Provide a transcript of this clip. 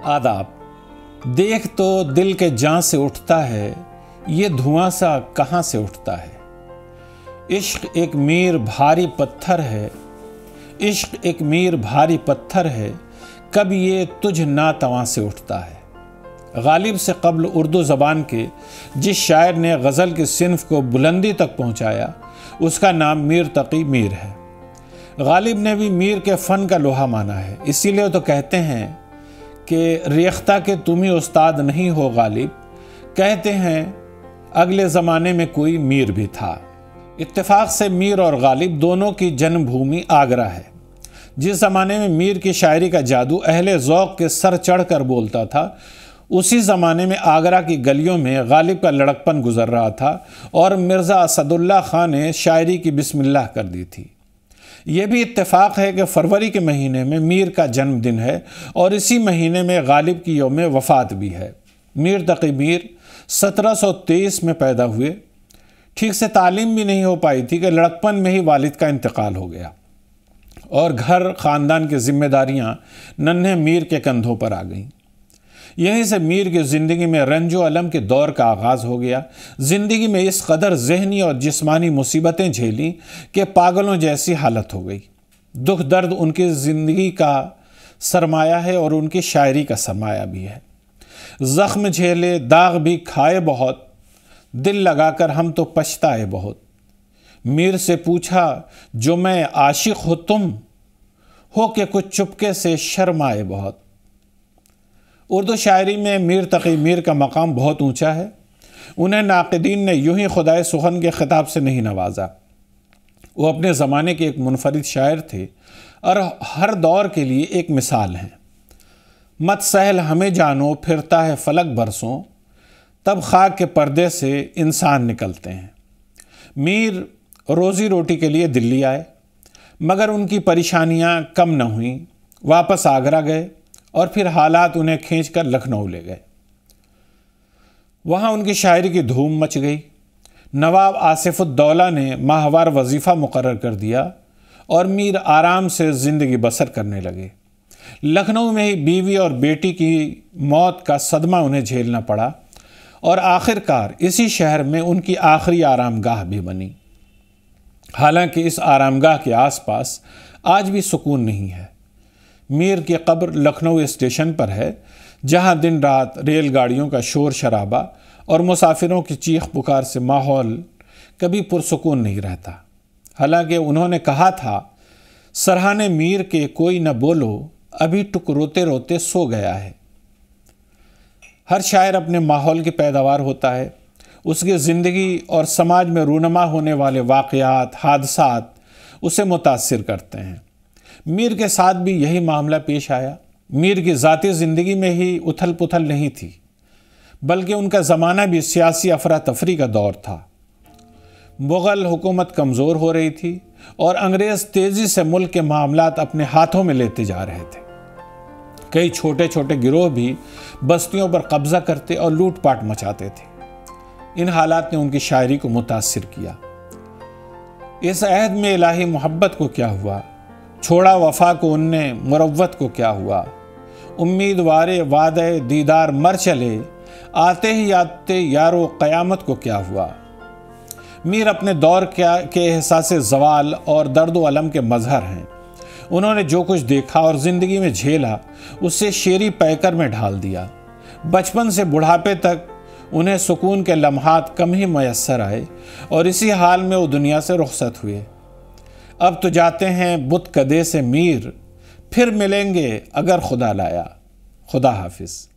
آداب۔ دیکھ تو دل کے جان سے اٹھتا ہے، یہ دھواں سا کہاں سے اٹھتا ہے۔ عشق ایک میر بھاری پتھر ہے، عشق ایک میر بھاری پتھر ہے، کب یہ تجھ ناتواں سے اٹھتا ہے۔ غالب سے قبل اردو زبان کے جس شاعر نے غزل کی صنف کو بلندی تک پہنچایا، اس کا نام میر تقی میر ہے۔ غالب نے بھی میر کے فن کا لوہا مانا ہے، اسی لیے تو کہتے ہیں کہ ریختہ کے تم ہی استاد نہیں ہو غالب، کہتے ہیں اگلے زمانے میں کوئی میر بھی تھا۔ اتفاق سے میر اور غالب دونوں کی جنم بھومی آگرہ ہے۔ جس زمانے میں میر کی شاعری کا جادو اہل ذوق کے سر چڑھ کر بولتا تھا، اسی زمانے میں آگرہ کی گلیوں میں غالب کا لڑکپن گزر رہا تھا اور مرزا اسد اللہ خان نے شاعری کی بسم اللہ کر دی تھی۔ یہ بھی اتفاق ہے کہ فروری کے مہینے میں میر کا جنم دن ہے اور اسی مہینے میں غالب کی یوم وفات بھی ہے۔ میر تقی میر 1723 میں پیدا ہوئے۔ ٹھیک سے تعلیم بھی نہیں ہو پائی تھی کہ لڑکپن میں ہی والد کا انتقال ہو گیا اور گھر خاندان کی ذمہ داریاں ننھے میر کے کندھوں پر آ گئیں۔ یہیں سے میر کی زندگی میں رنج و الم کے دور کا آغاز ہو گیا۔ زندگی میں اس قدر ذہنی اور جسمانی مصیبتیں جھیلیں کہ پاگلوں جیسی حالت ہو گئی۔ دکھ درد ان کی زندگی کا سرمایہ ہے اور ان کی شاعری کا سرمایہ بھی ہے۔ زخم جھیلے داغ بھی کھائے بہت، دل لگا کر ہم تو پچھتائے بہت۔ میر سے پوچھا جو میں عاشق ہو تم، ہو کہ کچھ چپکے سے شرمائے بہت۔ اردو شاعری میں میر تقی میر کا مقام بہت اونچا ہے۔ انہیں ناقدین نے یوں ہی خدائے سخن کے خطاب سے نہیں نوازا۔ وہ اپنے زمانے کے ایک منفرد شاعر تھے اور ہر دور کے لیے ایک مثال ہیں۔ مت سہل ہمیں جانو پھرتا ہے فلک برسوں، تب خاک کے پردے سے انسان نکلتے ہیں۔ میر روزی روٹی کے لیے دلی آئے، مگر ان کی پریشانیاں کم نہ ہوئیں۔ واپس آگرہ گئے اور پھر حالات انہیں کھینچ کر لکھنؤ لے گئے۔ وہاں ان کی شاعری کی دھوم مچ گئی۔ نواب آصف الدولہ نے ماہوار وظیفہ مقرر کر دیا اور میر آرام سے زندگی بسر کرنے لگے۔ لکھنؤ میں ہی بیوی اور بیٹی کی موت کا صدمہ انہیں جھیلنا پڑا اور آخر کار اسی شہر میں ان کی آخری آرام گاہ بھی بنی۔ حالانکہ اس آرام گاہ کے آس پاس آج بھی سکون نہیں ہے۔ میر کی قبر لکھنؤ اسٹیشن پر ہے، جہاں دن رات ریل گاڑیوں کا شور شرابہ اور مسافروں کی چیخ پکار سے ماحول کبھی پرسکون نہیں رہتا۔ حالانکہ انہوں نے کہا تھا، سرہانے میر کے کوئی نہ بولو، ابھی ٹک روتے روتے سو گیا ہے۔ ہر شاعر اپنے ماحول کی پیداوار ہوتا ہے۔ اس کی زندگی اور سماج میں رونما ہونے والے واقعات، حادثات اسے متاثر کرتے ہیں۔ میر کے ساتھ بھی یہی معاملہ پیش آیا۔ میر کی ذاتی زندگی میں ہی اتھل پتھل نہیں تھی، بلکہ ان کا زمانہ بھی سیاسی افراتفری کا دور تھا۔ مغل حکومت کمزور ہو رہی تھی اور انگریز تیزی سے ملک کے معاملات اپنے ہاتھوں میں لیتے جا رہے تھے۔ کئی چھوٹے چھوٹے گروہ بھی بستیوں پر قبضہ کرتے اور لوٹ پاٹ مچاتے تھے۔ ان حالات نے ان کی شاعری کو متاثر کیا۔ اس عہد میں الہی محبت کو کیا ہوا، چھوڑا وفا کو ان نے مروت کو کیا ہوا۔ امیدوارے وعدہ دیدار مر چلے، آتے ہی آتے یارو قیامت کو کیا ہوا۔ میر اپنے دور کے احساس زوال اور درد و الم کے مظہر ہیں۔ انہوں نے جو کچھ دیکھا اور زندگی میں جھیلا، اسے شعری پیکر میں ڈھال دیا۔ بچپن سے بڑھاپے تک انہیں سکون کے لمحات کم ہی میسر آئے اور اسی حال میں وہ دنیا سے رخصت ہوئے۔ اب تو جاتے ہیں بت کدے سے میر، پھر ملیں گے اگر خدا لایا۔ خدا حافظ۔